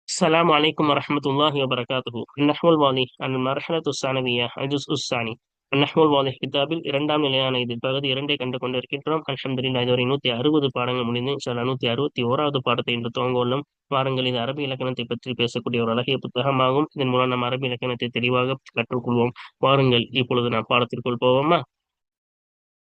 السلام عليكم ورحمة الله وبركاته. النحو الواضح المرحلة الثانوية الجزء الثاني. النحو الواضح கிதாபில் இரண்டாம் நிலையான இதில் பகுதி இரண்டை கண்டு கொண்டிருக்கின்றோம். அல்ஹம்துலில்லாஹ் இதுவரை 160 பாடங்கள் முடிந்து இன்ஷா அல்லாஹ் 161வது பாடத்தை இன்று துவங்க உள்ளோம். வாருங்கள், இது அரபி இலக்கணத்தை பற்றி பேசக்கூடிய ஒரு அழகிய புத்தகமாகும். இதன் மூலம் நாம் அரபி இலக்கணத்தை தெளிவாக கற்றுக்கொள்வோம். வாருங்கள், இப்பொழுது நாம் பாடத்திற்குள் போவோமா?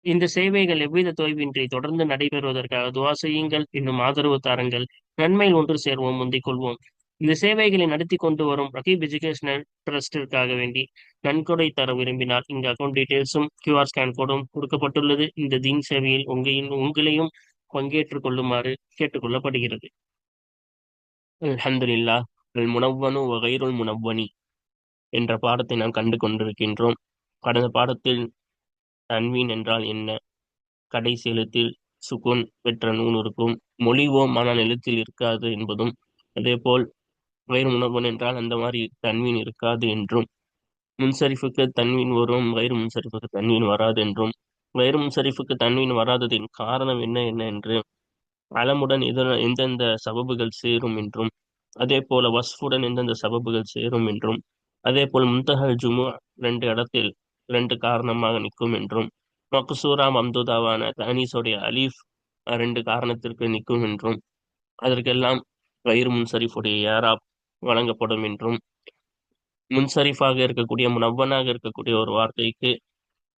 இந்த சேவைகள் எவ்வித தொய்வின்றி தொடர்ந்து நடைபெறுவதற்காக துவா செய்யுங்கள், இன்னும் ஆதரவு தாருங்கள். நன்மையில் ஒன்று சேர்வோம், முந்திக் கொள்வோம். இந்த சேவைகளை நடத்தி கொண்டு வரும் ரகீப் எஜுகேஷனல் ட்ரஸ்டிற்காக வேண்டி நன்கொடை தர விரும்பினால் இங்கு அக்கௌண்ட் டீடைல்ஸும் QR ஸ்கேன் கோடும் கொடுக்கப்பட்டுள்ளது. இந்த தீன் சேவையில் உங்களையும் பங்கேற்றுக் கொள்ளுமாறு கேட்டுக்கொள்ளப்படுகிறது. அல்ஹம்துலில்லாஹ். அல் முனவ்வனு வகைருல் முனவ்வனி என்ற பாடத்தை நாம் கண்டு கொண்டிருக்கின்றோம். கடந்த பாடத்தில் தன்வீன் என்றால் என்ன, கடைசி எழுத்தில் சுகுன் பெற்ற நூன் இருக்கும், மொழிவோம் ஆனால் எழுத்தில் இருக்காது என்பதும், அதேபோல் வயிறு முனவன் என்றால் அந்த மாதிரி தன்வீன் இருக்காது என்றும், முன்சரிஃபுக்கு தன்வீன் வரும், வயிறு முன்சரிஃபுக்கு தன்வீன் வராது என்றும், வயிறு முன்சரிஃபுக்கு தன்வீன் வராததின் காரணம் என்ன என்ன என்று, அலமுடன் எந்தெந்த சபபுகள் சேரும் என்றும், அதே போல வஸ்ஃபுடன் எந்தெந்த சபபுகள் சேரும் என்றும், அதே போல் முந்தஹல் ஜுமு ரெண்டு இடத்தில் ரெண்டு காரணமாக நிற்கும் என்றும், மக்சூரா மம்துதாவான தனீஸுடைய அலீஃப் ரெண்டு காரணத்திற்கு நிற்கும் என்றும், அதற்கெல்லாம் கயிறு முன்சரிஃபுடைய ஏராப் வழங்கப்படும் என்றும், முன்சரிஃபாக இருக்கக்கூடிய முனவ்வனாக இருக்கக்கூடிய ஒரு வார்த்தைக்கு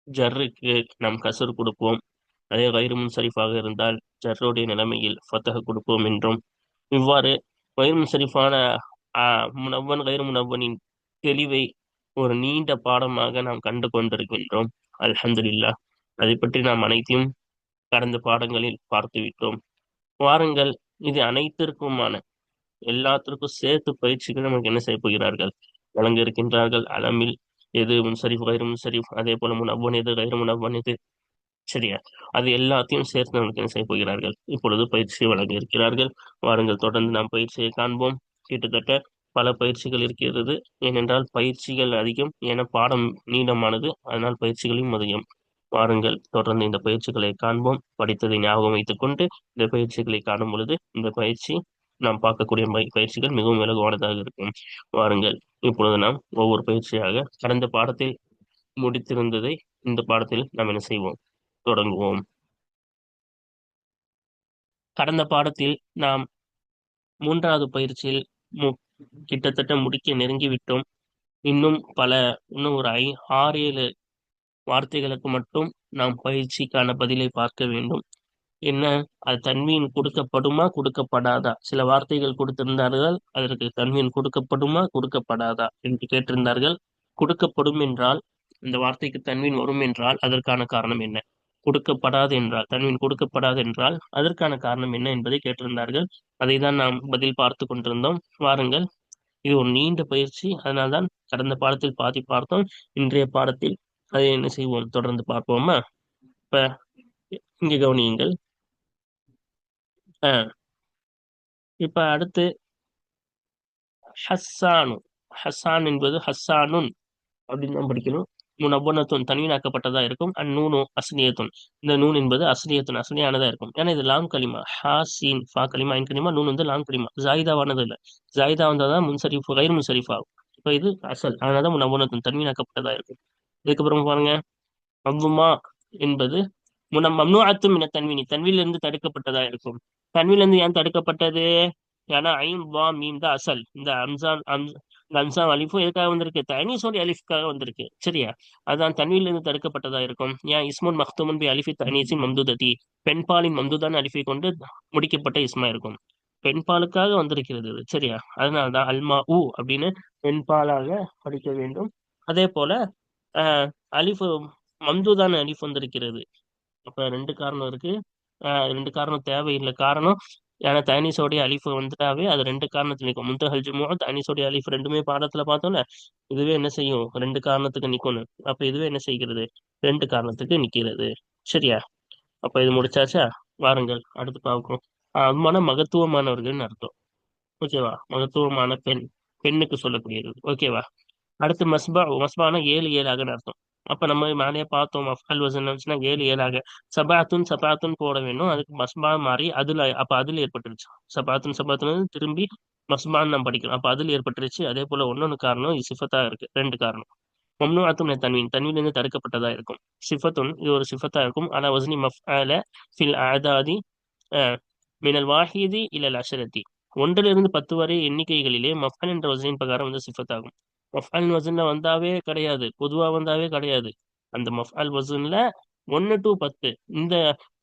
ஜர்ருக்கு நாம் கசர் கொடுப்போம். அதே கயிறு முன்சரிஃபாக இருந்தால் ஜர்ருடைய நிலைமையில் ஃபத்தஹ் கொடுப்போம் என்றும், இவ்வாறு கயிறு முன்சரிஃபான முனவ்வன் கயிறு முனவ்வனின் தெளிவை ஒரு நீண்ட பாடமாக நாம் கண்டு கொண்டிருக்கின்றோம். அல்ஹம்துலில்லாஹ். அதை பற்றி நாம் அனைத்தையும் கடந்த பாடங்களில் பார்த்து விட்டோம். வாருங்கள், இது அனைத்திற்குமான எல்லாத்திற்கும் சேர்த்து பயிற்சிகள் நமக்கு என்ன செய்ய போகிறார்கள், வழங்க இருக்கின்றார்கள். அலமில் எது முன்சரிஃப் கயிறு முன்சரிஃப், அதே போல முனவ்வன் எது கயிறு முனவ்வன் எது, சரியா, அது எல்லாத்தையும் சேர்த்து நமக்கு என்ன செய்ய போகிறார்கள், இப்பொழுது பயிற்சியை வழங்க இருக்கிறார்கள். வாருங்கள், தொடர்ந்து நாம் பயிற்சியை காண்போம். கிட்டத்தட்ட பல பயிற்சிகள் இருக்கிறது. ஏனென்றால் பயிற்சிகள் அதிகம், என பாடம் நீளமானது, அதனால் பயிற்சிகளையும் அதிகம். வாருங்கள், தொடர்ந்து இந்த பயிற்சிகளை காண்போம். படித்ததை ஞாபகம் வைத்துக் கொண்டு இந்த பயிற்சிகளை காணும் பொழுது இந்த பயிற்சி நாம் பார்க்கக்கூடிய பயிற்சிகள் மிகவும் இலகுவானதாக இருக்கும். வாருங்கள், இப்பொழுது நாம் ஒவ்வொரு பயிற்சியாக கடந்த பாடத்தில் முடித்திருந்ததை இந்த பாடத்தில் நாம் என்ன செய்வோம், தொடங்குவோம். கடந்த பாடத்தில் நாம் மூன்றாவது பயிற்சியில் கிட்டத்தட்ட முடிக்க நெருங்கிவிட்டோம். இன்னும் ஒரு 6-7 வார்த்தைகளுக்கு மட்டும் நாம் பயிற்சிக்கான பதிலை பார்க்க வேண்டும். என்ன, அது தன்வீன் கொடுக்கப்படுமா கொடுக்கப்படாதா? சில வார்த்தைகள் கொடுத்திருந்தார்கள், அதற்கு தன்வீன் கொடுக்கப்படுமா கொடுக்கப்படாதா என்று கேட்டிருந்தார்கள். கொடுக்கப்படும் என்றால், இந்த வார்த்தைக்கு தன்வீன் வரும் என்றால் அதற்கான காரணம் என்ன? கொடுக்கப்படாது என்றால், தன்வீன் கொடுக்கப்படாது என்றால் அதற்கான காரணம் என்ன என்பதை கேட்டிருந்தார்கள். அதை தான் நாம் பதில் பார்த்து கொண்டிருந்தோம். வாருங்கள், இது ஒரு நீண்ட பயிற்சி, அதனால்தான் கடந்த பாடத்தில் பாதி பார்த்தோம். இன்றைய பாடத்தில் அதை என்ன செய்வோம், தொடர்ந்து பார்ப்போமா? இப்ப இங்க கவனியுங்கள். இப்ப அடுத்து ஹஸ்ஸானு. ஹஸ்ஸான் என்பது ஹஸ்ஸானுன் அப்படின்னு தான் படிக்கணும். முனவ்வனத்துன் தன்வீனாக்கப்பட்டதா இருக்கும். அந்நூனு அஸ்னியத்துன், இந்த நூன் என்பது அஸ்னியத்துன் அஸ்னியானதா இருக்கும். ஏன்னா இது லாம் கலிமா. ஹா சீன் ஃபா கலிமா ஐன் கலிமா, நூன் வந்து லாம் கலிமா, ஜாயிதாவானது இல்லை. ஜாயிதா வந்தாதான் முன்சரிஃபு கயிறு முன்சரிஃப் ஆகும். இப்போ இது அசல், அதனாலதான் முனவ்வனத்துன் தன்வீனாக்கப்பட்டதா இருக்கும். இதுக்கப்புறம் பாருங்க, அவ்வுமா என்பது மம்னூஅத்தும் மின தன்வீனி, தன்வீனிலிருந்து தடுக்கப்பட்டதா இருக்கும். தன்வீனிலிருந்து ஏன் தடுக்கப்பட்டது? ஏன்னா ஐன் வா மீம் தான் அசல். இந்த அம்சான் அலிஃபும் எதுக்காக வந்திருக்கு? தனீஸோட அலிஃப்காக வந்திருக்கு, சரியா? அதான் தன்வீனிலிருந்து தடுக்கப்பட்டதா இருக்கும். ஏன் இஸ்முன் மக்தூமுன் பி அலிஃபி தனீஸின் மம்துததி, பெண்பாலின் மம்துதான் அலிஃபை கொண்டு முடிக்கப்பட்ட இஸ்மா இருக்கும். பெண்பாலுக்காக வந்திருக்கிறது இது, சரியா? அதனால்தான் அல்மா உ அப்படின்னு பெண்பாலாக படிக்க வேண்டும். அதே போல அலிஃபு மம்துதான் அலிஃப் வந்திருக்கிறது. அப்ப ரெண்டு காரணம் இருக்கு. ரெண்டு காரணம் தேவையில்லை. காரணம், ஏன்னா தனீஸோடைய அலிஃப் வந்துட்டாவே அது ரெண்டு காரணத்துல நிற்கும். முந்தஹல் ஜுமுஅ தனீஸோடைய அலிஃப் ரெண்டுமே பாடத்துல பார்த்தோம்ல. இதுவே என்ன செய்யும், ரெண்டு காரணத்துக்கு நிக்கணும். அப்ப இதுவே என்ன செய்கிறது, ரெண்டு காரணத்துக்கு நிக்கிறது, சரியா? அப்ப இது முடிச்சாச்சா? வாருங்கள், அடுத்து பார்ப்போம். மன மகத்துவமானவர்கள்னு அர்த்தம், ஓகேவா? மகத்துவமான பெண், பெண்ணுக்கு சொல்லக்கூடியது, ஓகேவா? அடுத்து மஸ்பா. மஸ்பானா 7 அர்த்தம். அப்ப நம்ம மேலேயே பார்த்தோம், அஃஅல் வஸன் வந்துச்சுன்னா 7 சபாத்துன் சபாத்துன் போட வேண்டும். அதுக்கு மஸ்பா மாறி அதுல ஏற்பட்டுருச்சு. சபாத்துன் சபாத்துன் திரும்பி மஸ்பான்னு நம்ம படிக்கிறோம். அப்ப அதில் ஏற்பட்டுருச்சு. அதே போல இன்னொன்னு காரணம் இது சிஃபத்தா இருக்கு. 2 காரணம். மம்னூஅத்தும் மினத் தன்வீன். தன்வீன்லேருந்து தடுக்கப்பட்டதா இருக்கும். சிஃபத்துன் இது ஒரு சிஃபத்தா இருக்கும். அலா வஸ்னி மஃஅல ஃபில் அஅதாதி அ மினல் வாஹிதி இலல் அஷரத்தி. 1லிருந்து 10 வரை எண்ணிக்கைகளிலே மஃஅல் என்ற வஸ்னின் பிரகாரம் வந்து சிஃபத்தாகும். மஃஅல் வஸ்ன்ல வந்தாவே கிடையாது. பொதுவா வந்தாவே கிடையாது. அந்த மஃஅல் வஸ்ன்ல 1 to 10 இந்த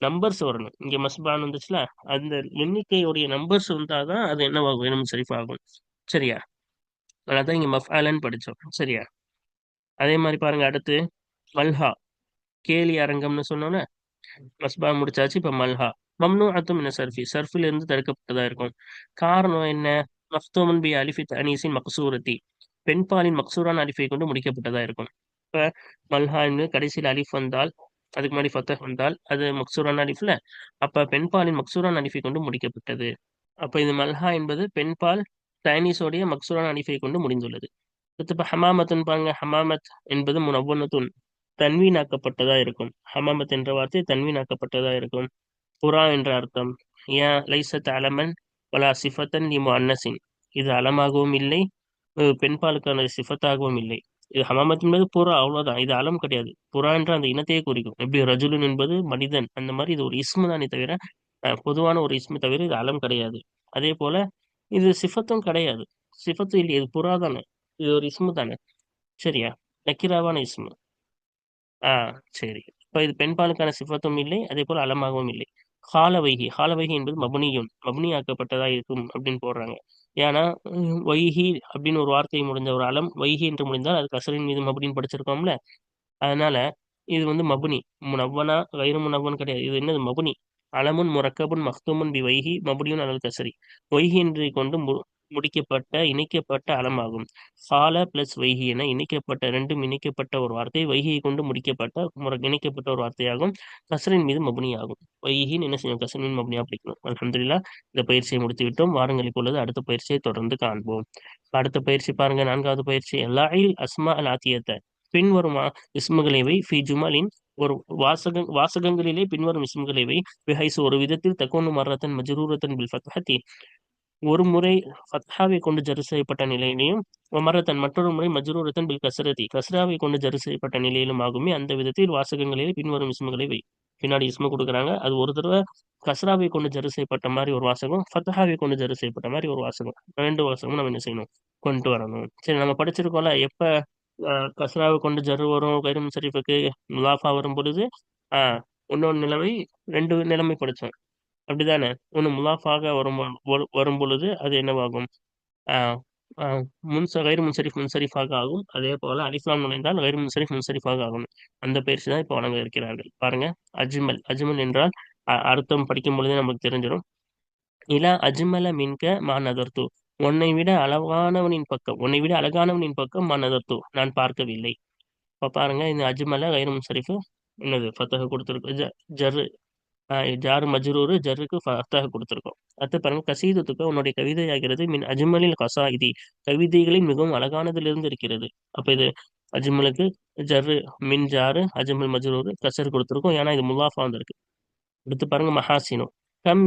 நம்பர்ஸ் வரணும். இங்க மஸ்பான்னு வந்துச்சுல, அந்த எண்ணிக்கையுடைய நம்பர்ஸ் வந்தாதான் அது என்னவாகும்? வேணும் சரிஃபாகும். சரியா? அதான் இங்க மஃஅலன்னு படிச்சோம். சரியா? அதே மாதிரி பாருங்க அடுத்து மல்ஹா கேலி அரங்கம்னு சொன்னோன்னே மஸ்பா முடிச்சாச்சு. இப்ப மல்ஹா மம்னூஅத்தும் மின சர்ஃபி சர்ஃபில் இருந்து தடுக்கப்பட்டதா இருக்கும். காரணம் என்ன? மஃதூமுன் பி அலிஃபி அனீஸின் மக்சூரத்தி பெண்பாலின் மக்சூரான அலிஃபை கொண்டு முடிக்கப்பட்டதா இருக்கும். இப்ப மல்ஹான்னு கடைசியில் அலிஃப் வந்தால், அதுக்கு முன்னாடி ஃபத்தஹ் வந்தால் அது மக்சூரான அலிஃப்ல, அப்ப பெண்பாலின் மக்சூரான அலிஃபை கொண்டு முடிக்கப்பட்டது. அப்ப இது மல்ஹா என்பது பெண்பால் தயனீஸோடைய மக்சூரான அலிஃபை கொண்டு முடிந்துள்ளது. அடுத்து இப்ப ஹமாமத்துன்னு பாருங்க. ஹமாமத் என்பது முனவ்வனத்துன் தன்வீனாக்கப்பட்டதா இருக்கும். ஹமாமத் என்ற வார்த்தை தன்வீனாக்கப்பட்டதா இருக்கும். புறா என்ற அர்த்தம். ஏன் லைசத் அலமன் வலா சிஃபத்தன் லி முஅன்னஸின். இது அலமாகவும் இல்லை, பெண்பாலுக்கான சிஃபத்தாகவும் இல்லை. இது ஹமாமத் என்பது புறா, அவ்வளவுதான். இது அலம் கிடையாது. புறா என்ற அந்த இனத்தையே குறிக்கும். எப்படி ரஜுலுன் என்பது மனிதன், அந்த மாதிரி இது ஒரு இஸ்மு தானே தவிர பொதுவான ஒரு இஸ்மு தவிர இது அலம் கிடையாது. அதே போல இது சிஃபத்தும் கிடையாது. சிஃபத்து இல்லை, இது புறா தானே. இது ஒரு இஸ்மு தானே. சரியா? நக்கிராவான இஸ்மு. ஆ சரி. இப்ப இது பெண்பாலுக்கான சிஃபத்தும் இல்லை, அதே போல அலமாகவும் இல்லை. ஹாலவைஹி ஹாலவைஹி என்பது மபனியுன் மபனி இருக்கும் அப்படின்னு போடுறாங்க. ஏன்னா வைஹி அப்படின்னு ஒரு வார்த்தை முடிஞ்ச ஒரு அலம் வைஹி என்று முடிந்தால் அது கசரின் மீது மபனின்னு படிச்சிருக்கோம்ல. அதனால இது வந்து மபுனி. முனவ்வனா கைரு முனவ்வன் கிடையாது. இது என்னது? மபுனி. அலமுன் முரக்கபுன் மக்தூமுன் பி வைஹி மபுனியுன் அலல் கசரி. வைஹி என்று கொண்டு முடிக்கப்பட்ட இணைக்கப்பட்ட அலமாகும். சால பிளஸ் வைஹி என இணைக்கப்பட்ட, ரெண்டும் இணைக்கப்பட்ட ஒரு வார்த்தை வைஹியை கொண்டு முடிக்கப்பட்ட இணைக்கப்பட்ட ஒரு வார்த்தையாகும். கசரின் மீது மபுனி ஆகும். வைஹின்னு என்ன செய்யும்? கசரின் மீது மபுனியா பிடிக்கணும். அல்ஹம்துலில்லாஹ் இந்த பயிற்சியை முடித்து விட்டோம். வாருங்கள் இப்பொழுது அடுத்த பயிற்சியை தொடர்ந்து காண்போம். அடுத்த பயிற்சி பாருங்க, 4வது பயிற்சி. எல்லாயில் அஸ்மா அல் ஆத்தியத்த பின்வரும் இஸ்முகளை வை ஃபி ஜுமலின் ஒரு வாசகங்களிலே பின்வரும் இஸ்முகளை வை பிஹைசு ஒரு விதத்தில் தக்குனு மர்ரத்தன் மஜ்ரூரத்தன் பில் ஃபத்ஹத்தி ஒரு முறை ஃபத்ஹாவை கொண்டு ஜரு செய்யப்பட்ட நிலையிலையும் மர்ரத்தன் மற்றொரு முறை மஜ்ரூரத்தன் பில் கஸ்ரதி கஸ்ராவை கொண்டு ஜரு செய்யப்பட்ட நிலையிலும் ஆகுமே அந்த விதத்தில் வாசகங்களிலே பின்வரும் இஸ்முகளை வை. பின்னாடி இஸ்மு கொடுக்குறாங்க. அது ஒரு தடவை கஸ்ராவை கொண்டு ஜரு செய்யப்பட்ட மாதிரி ஒரு வாசகம், ஃபத்ஹாவை கொண்டு ஜரு செய்யப்பட்ட மாதிரி ஒரு வாசகம், 2 வாசகமும் நம்ம என்ன செய்யணும்? கொண்டு வரணும். சரி, நம்ம படிச்சிருக்கோம்ல எப்ப கஸ்ராவை கொண்டு ஜரு வரும் கைரு முன்சரிஃபுக்கு முலாஃபா வரும் பொழுது இன்னொன்று நிலைமை, 2 நிலைமை படிச்சோம். அப்படிதானே? ஒண்ணு முலாஃபாக வரும் பொழுது அது என்னவாகும்? ஆஹ் ஆஹ் கைரு முன்சரிஃப் முன்சரிஃபாக ஆகும். அதே போல அலிஃப்லாம் நுழைந்தால் கைரு முன்சரிஃப் முன்சரிஃபாக ஆகும். அந்த பயிற்சி தான் இப்போ வழங்க இருக்கிறார்கள். பாருங்க. அஜ்மல் அஜ்மல் என்றால் அர்த்தம் படிக்கும் பொழுதே நமக்கு தெரிஞ்சிடும். இலா அஜ்மல மின்க மா நதர்த்து. உன்னை விட உன்னை விட அழகானவனின் பக்கம் மா நதர்த்து நான் பார்க்கவில்லை. இப்ப பாருங்க, இந்த அஜ்மல கைரு முன்சரிஃபு என்னது? ஃபத்தஹ கொடுத்துருக்கு. ஜர்ரு ஜாரு மஜ்ரூரு ஜர்ருக்கு ஃபத்தஹ கொடுத்துருக்கோம். அடுத்து பாருங்க, கசீதத்துக்கு உன்னுடைய கவிதை ஆகிறது மின் அஜ்மலில் கசாயிதி கவிதைகளின் மிகவும் அழகானதிலிருந்து இருக்கிறது. அப்ப இது அஜ்மலுக்கு ஜர்ரு மின் ஜாரு அஜ்மல் மஜ்ரூரு கசர் கொடுத்துருக்கோம். ஏன்னா இது முல்லாஃபா வந்திருக்கு. அடுத்து பாருங்க, மஹாசினு கம்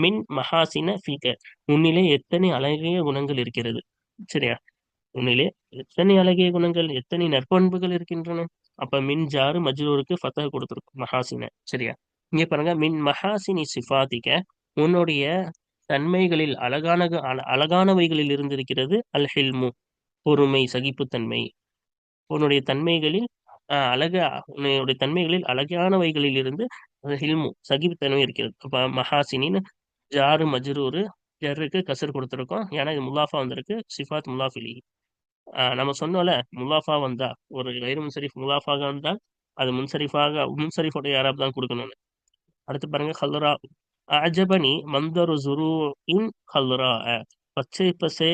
மின் மஹாசின ஃபீக உன்னிலே எத்தனை அழகிய குணங்கள் இருக்கிறது. சரியா? உன்னிலே எத்தனை அழகிய குணங்கள், எத்தனை நற்பண்புகள் இருக்கின்றன. அப்ப மின் ஜாரு மஜ்ரூருக்கு ஃபத்தஹ் கொடுத்துருக்கும் மஹாசின. சரியா? இங்க பாருங்க, மின் மஹாசினி சிஃபாத்திக உன்னுடைய தன்மைகளில் அழகானவைகளில் இருந்திருக்கிறது அல் ஹில்மு பொறுமை சகிப்புத்தன்மை. உன்னுடைய தன்மைகளில் உன்னுடைய தன்மைகளில் அழகானவைகளில் இருந்து ஹில்மு சகிப்புத்தன்மை இருக்கிறது. அப்ப மஹாசினின்னு ஜாரு மஜ்ரூரு ஜர்ருக்கு கசர் கொடுத்துருக்கோம். ஏன்னா இது முல்லாஃபா வந்திருக்கு. சிஃபாத் முல்லாஃபிலி. நம்ம சொன்னோம்ல, முல்லாஃபா வந்தா ஒரு கைரு முன்சரிஃப் முல்லாஃபாக வந்தால் அது முன்சரிஃபோட யாராப் தான் கொடுக்கணும்னு. அடுத்து பாருங்க, ஹல்ரா அஜபனி மந்தரு ஜுரு இன் ஹல்ரா பச்சை பசே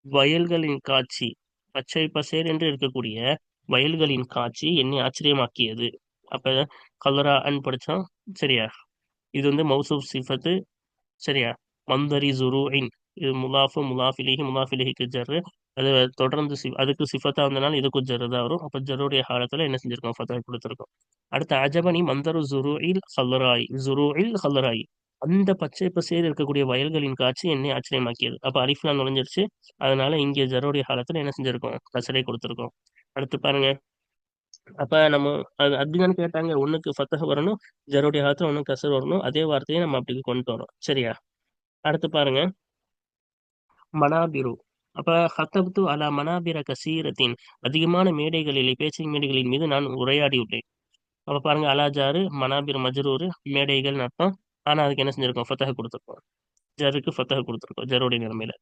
வயல்களின் காட்சி. பச்சை பசேர் என்று இருக்கக்கூடிய வயல்களின் காட்சி என்னை ஆச்சரியமாக்கியது. அப்ப கலரான்னு படிச்சோம். சரியா? இது வந்து மௌசூப் சிஃபத்து. சரியா? மந்தரி ஜுருஇன் இது முலாஃபு முலாஃபிலிஹிக்கு ஜர்ரு. அது தொடர்ந்து அதுக்கு சிஃபத்தா வந்தனால இதுக்கும் ஜர்ரு தான் வரும். அப்ப ஜர்ருடைய ஹாலத்துல என்ன செஞ்சிருக்கோம்? ஃபத்தா கொடுத்துருக்கோம். அடுத்து அஜபனி மந்தரு ஜுருஇல் ஹல்ராய் அந்த பச்சை பசேல் இருக்கக்கூடிய வயல்களின் காட்சி என்னை ஆச்சரியமாக்கியது. அப்ப அலிஃப்லாம் நுழைஞ்சிருச்சு. அதனால இங்கே ஜருடைய காலத்துல என்ன செஞ்சிருக்கோம்? கசரை கொடுத்திருக்கோம். அடுத்து பாருங்க. அப்ப நம்ம அது அப்படிதானே கேட்டாங்க. ஒண்ணுக்கு ஃபத்தஹ் வரணும். ஜருடைய காலத்துல ஒண்ணு கசர் வரணும். அதே வார்த்தையை நம்ம அப்படி கொண்டு வரோம். சரியா? அடுத்து பாருங்க. மனாபிரு. அப்ப ஹத்தப்து அலா மனாபிர கசீரத்தின், அதிகமான மேடைகளிலே, பேச்சு மேடைகளின் மீது நான் உரையாடியுள்ளேன். அப்ப பாருங்க, அலா ஜாரு, மனாபிர் மஜ்ரூரு, மேடைகள் அர்த்தம். ஆனா அதுக்கு என்ன செஞ்சிருக்கோம்? ஃபத்தஹ் கொடுத்துருக்கோம். ஜருக்கு ஃபத்தஹ் கொடுத்துருக்கோம் ஜருடைய நிலைமையில.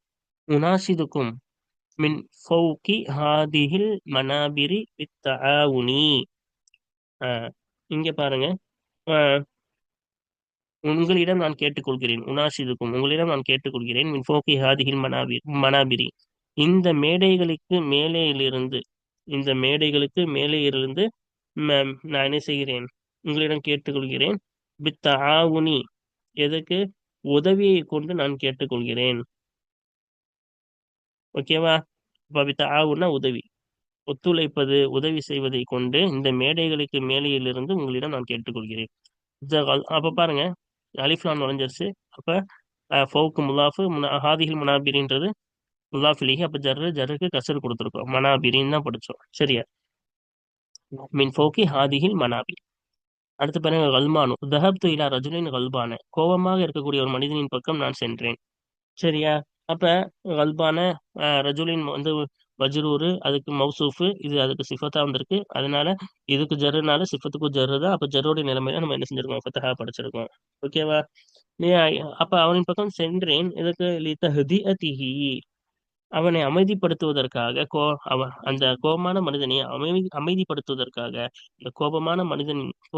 உனாஷிதுக்கும் மின் ஃபௌகி ஹாதிஹில் மனாபிரி பித்தஆவுனி. இங்க பாருங்க. ஆஹ் உங்களிடம் நான் கேட்டுக்கொள்கிறேன். உனாஷிதுக்கும், உங்களிடம் நான் கேட்டுக்கொள்கிறேன். மின் ஃபௌகி ஹாதிஹில் மனாபிரி, இந்த மேடைகளுக்கு மேலேயிலிருந்து, இந்த மேடைகளுக்கு மேலே இருந்து நான் என்ன செய்கிறேன்? உங்களிடம் கேட்டுக்கொள்கிறேன். பித்தஆவுனி, எதற்கு? உதவியை கொண்டு நான் கேட்டுக்கொள்கிறேன். ஓகேவா? அப்ப பித்தஆவுன்னா உதவி, ஒத்துழைப்பது, உதவி செய்வதை கொண்டு இந்த மேடைகளுக்கு மேலேயிலிருந்து உங்களிடம் நான் கேட்டுக்கொள்கிறேன். அப்ப பாருங்க, அலிஃப்லாம் நுழைஞ்சிருச்சு. அப்ப ஃபவுக்கு முலாஃபு, ஹாதிஹில் முனாபிரின்றது முலாஃபிலிஹி. அப்ப ஜர்ருக்கு கசர் கொடுத்துருக்கோம். மனாபிரின்னு தான் படிச்சோம். சரியா? மின் ஃபோக்கி ஹாதிஹில் மனாபிர். அடுத்து பாருங்க, கல்மானு தஹப்து இலா ரஜுலின் கல்பான, கோபமாக இருக்கக்கூடிய ஒரு மனிதனின் பக்கம் நான் சென்றேன். சரியா? அப்ப கல்பான ரஜுலின் வந்து வஜ்ரூரு, அதுக்கு மௌசூஃபு, இது அதுக்கு சிஃபத்தா வந்திருக்கு. அதனால இதுக்கு ஜருனால சிஃபத்துக்கும் ஜரு தான். அப்ப ஜருடைய நிலைமையில நம்ம என்ன செஞ்சிருக்கோம்? ஃபத்தஹா படிச்சிருக்கோம். ஓகேவா? நீ அப்ப அவனின் பக்கம் சென்றேன். இதுக்கு லிதஹ்திஅதிஹி, அவனை அமைதிப்படுத்துவதற்காக, அந்த கோபமான மனிதனை அமைதிப்படுத்துவதற்காக, இந்த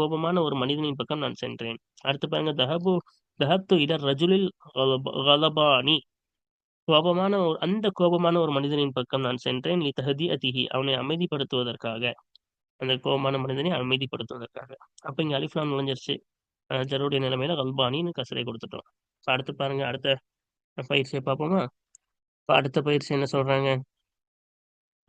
கோபமான ஒரு மனிதனின் பக்கம் நான் சென்றேன். அடுத்து பாருங்க, தஹப்து இல ரஜுலில் கலபானி, அந்த கோபமான ஒரு மனிதனின் பக்கம் நான் சென்றேன். லிதஹ்திஅதிஹி, அவனை அமைதிப்படுத்துவதற்காக, அந்த கோபமான மனிதனை அமைதிப்படுத்துவதற்காக. அப்ப இங்க அலிஃப்லாம் நுழைஞ்சிருச்சு. ஜருடைய நிலைமையில கல்பானின்னு கசரை கொடுத்துட்டோம். இப்ப அடுத்து பாருங்க, அடுத்த பயிற்சியை பார்ப்போமா? இப்ப அடுத்த பயிற்சி என்ன சொல்றாங்க?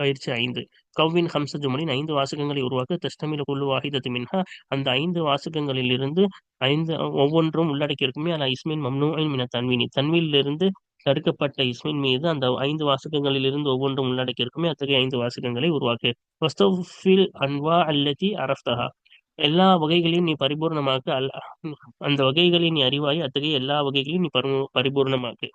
பயிற்சி 5. கவ்வின் ஹம்ச ஜுமலின், 5 வாசகங்களை உருவாக்க. தஸ்தமில குல்லு வாஹிதத்து மின்ஹா, அந்த 5 வாசகங்களில் இருந்து 5 ஒவ்வொன்றும் உள்ளடக்கி இருக்குமே. அலா இஸ்மின் மம்னூஇன் மின தன்வீனி, தன்வீனிலிருந்து தடுக்கப்பட்ட இஸ்மின் மீது அந்த 5 வாசகங்களில் இருந்து ஒவ்வொன்றும் உள்ளடக்கி இருக்குமே, அத்தகைய 5 வாசகங்களை உருவாக்கு. வஸ்தஃபில் அன்வா அல்லதி அரஃப்தஹா, எல்லா வகைகளையும் நீ பரிபூர்ணமாக்கு. அந்த வகைகளை நீ அறிவாய், அத்தகைய எல்லா வகைகளையும் நீ பரிபூர்ணமாக்கு.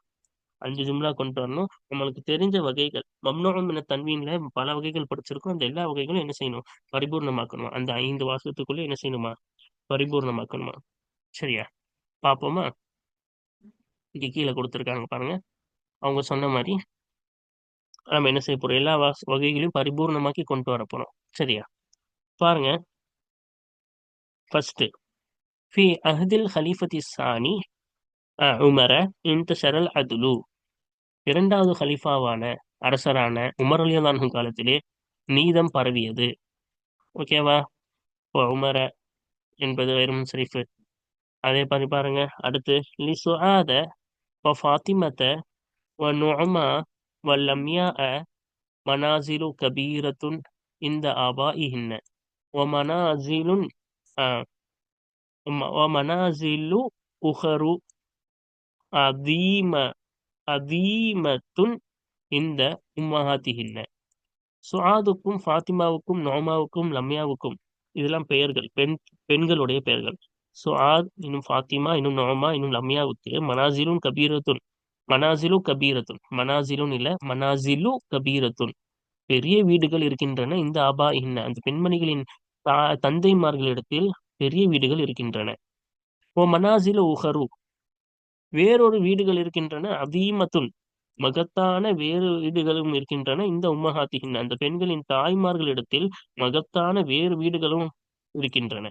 5 ஜும்லா கொண்டு வரணும். நம்மளுக்கு தெரிஞ்ச வகைகள், மம்னூஉம் மின தன்வீன்ல பல வகைகள் படிச்சிருக்கோம். அந்த எல்லா வகைகளும் என்ன செய்யணும்? பரிபூர்ணமாக்கணுமா. அந்த 5 வாசகத்துக்குள்ள என்ன செய்யணுமா? பரிபூர்ணமாக்கணுமா. சரியா? பாப்போமா? இங்க கீழே கொடுத்துருக்காங்க பாருங்க. அவங்க சொன்ன மாதிரி நம்ம என்ன செய்ய போறோம்? எல்லா வகைகளையும் பரிபூர்ணமாக்கி கொண்டு வர போறோம். சரியா? பாருங்க. ஃபர்ஸ்ட், ஃபி அஹ்தில் ஹலீஃபத்தி சானி உமர இன்தஷரல் அதுலு, இரண்டாவது ஹலீஃபாவான அரசரான உமர் ரலியல்லாஹு அன்ஹு காலத்திலே நீதம் பரவியது. ஓகேவா? உமர என்பது வெறும் சரிஃபு. அதே மாதிரி பாருங்க. அடுத்து, லி சுஆத வ ஃபாத்திமத வ நுஅமா வ லம்யாஅ மனாசிலு கபீரத்துன் இந்த ஆபாஇஹின்ன வ மனாசிலுன் வ மனாசிலு உஹரு அதீம அதீமத்துன் இந்த உம்மஹாத்திஹின்ன. சுஆதுக்கும் ஃபாத்திமாவுக்கும் நோமாவுக்கும் லம்யாவுக்கும், இதெல்லாம் பெயர்கள், பெண்களுடைய பெயர்கள். சுஆத் இன்னும் ஃபாத்திமா இன்னும் நோமா இன்னும் லம்யாவுக்கு மனாசிலும் கபீரத்துன், மனாசிலுன் இல்ல, மனாசிலு கபீரத்துன், பெரிய வீடுகள் இருக்கின்றன. இந்த ஆபா இன்ன, அந்த பெண்மணிகளின் தந்தைமார்களிடத்தில் பெரிய வீடுகள் இருக்கின்றன. ஓ மனாசிலு உஹரு, வேறொரு வீடுகள் இருக்கின்றன. அதீமத்துன், மகத்தான வேறு வீடுகளும் இருக்கின்றன. இந்த உம்மஹாத்திஹின், அந்த பெண்களின் தாய்மார்களிடத்தில் மகத்தான வேறு வீடுகளும் இருக்கின்றன.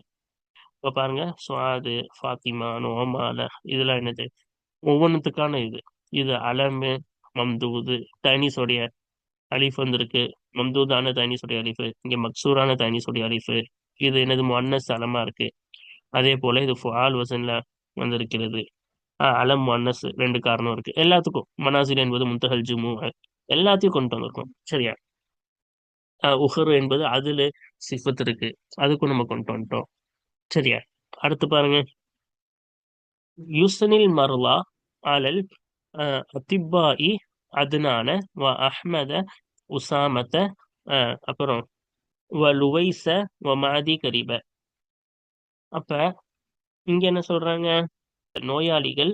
இப்ப பாருங்க, சுவாது, ஃபாத்திமா, நோமால, இதெல்லாம் என்னது? ஒவ்வொன்றுத்துக்கான இது. இது அலமு, மம்தூது, தைனீஸோடைய அலிஃப் வந்திருக்கு. மம்தூதான தைனீஸோடைய அலிஃபு, இங்க மக்சூரான தைனீஸோடைய அலிஃபு. இது என்னது? முஅன்னஸ் அலமா இருக்கு. அதே போல இது ஃபுஆல் வசன்ல வந்திருக்கிறது. அலம் முஅன்னஸ், 2 காரணம் இருக்கு. எல்லாத்துக்கும் மனாசில் என்பது முன்தஹல் ஜுமு, எல்லாத்தையும் கொண்டு வந்திருக்கோம். சரியா? உஹரு என்பது அதுல சிஃபத் இருக்கு, அதுக்கும் நம்ம கொண்டு வந்துட்டோம். சரியா? அடுத்து பாருங்க. யுஸ்னில் மர்லா அலல் அத்திப்பாஇ அதுனான வ அஹ்மத உசாமத்த அப்புறம் வ லுவைஸ வ மாதி கரிப. அப்ப இங்க என்ன சொல்றாங்க? நோயாளிகள்